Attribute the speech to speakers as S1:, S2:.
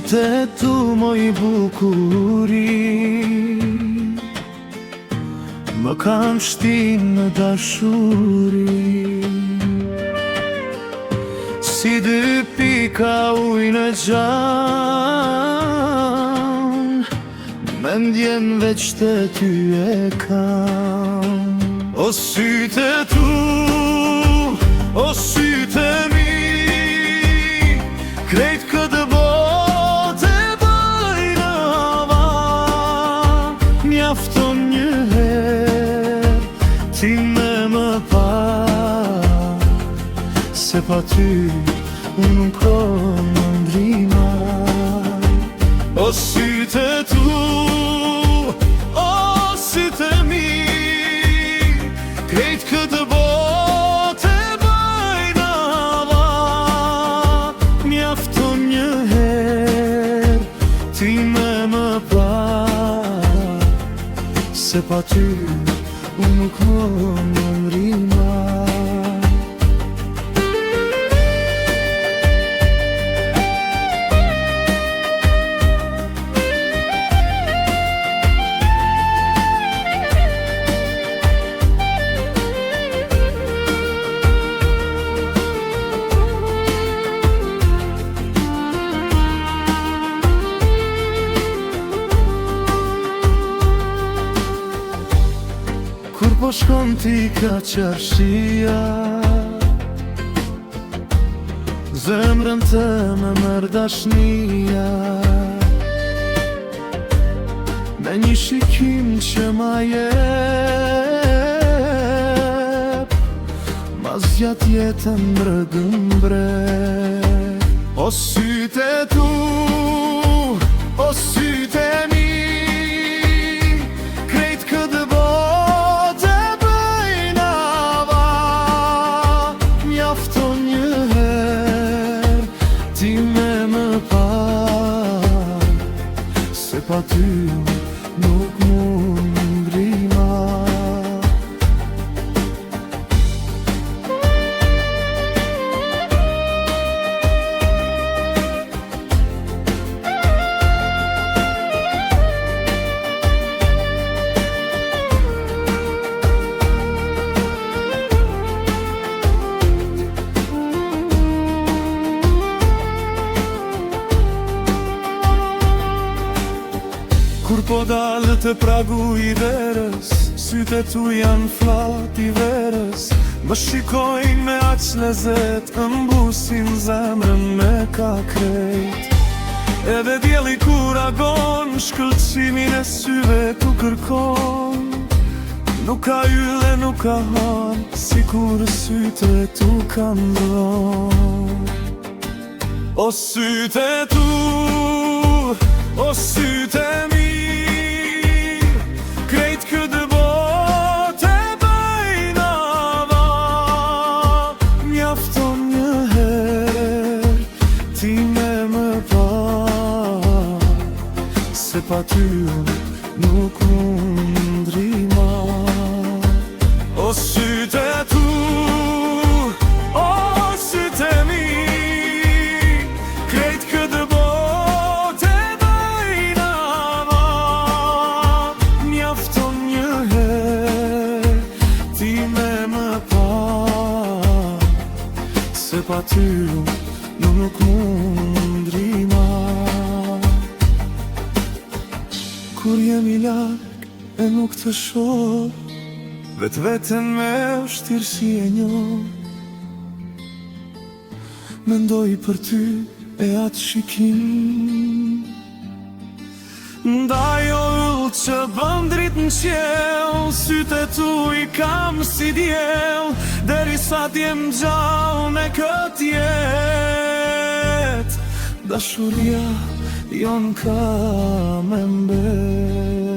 S1: syte tu moj bukuri, më kanë shtin në dashuri. Si dy pika ujë në gjan, mendjen veç të ty e kam. O syte tu, o syte mi, krejt këtë botë e bajnë avan. Mjafton një herë ti me më pa, se pa ty unë nuk kom në ndrimaj. O syte tu, o syte mi, krejt këtë botë e bajnë avan. Mjafton një herë ti me më pa, se pa ty unë nuk kom në ndrimaj. Kur po shkon ti ka qarshia, zemrën të me mërë dashnia. Me një shikim që ma jep, ma zgjat jetën brëgën brek. O syte tu, o syte mi, krejt këtë botë e bajnë avan. Mjafton një herë ti me më pa, se pa ty nuk mund ndrimaj. Kur po dalë të pragu i verës, syte tu janë flat i verës. Më shikojnë me aq lezet, mbusin zemrën me ka krejt. Edhe djeli kur agon, shkëlqimin e syve tu kërkon. Nuk ka ylle, nuk ka han, si kur syte tu ka ndron. O syte tu, o syte mi, krejt këtë botë e bajnë avan. Mjafton një herë ti me më pa, se pa ty nuk mund ndrimaj. O syte tu, o syte mi, krejt këtë botë e bajnë avan. Mjafton një herë ti me më pa, se pa ty nuk mund ndrimaj. Kur jemi larg e nuk të shoh, vetveten me vështirësi e njoh, mendoj për ty e atë shikim. Ndaj o ullë që bën dritë në qiell, syte tu i kam si djell, derisa t'jem gjallë në këtë jetë. Dashuria jon ka me mbet.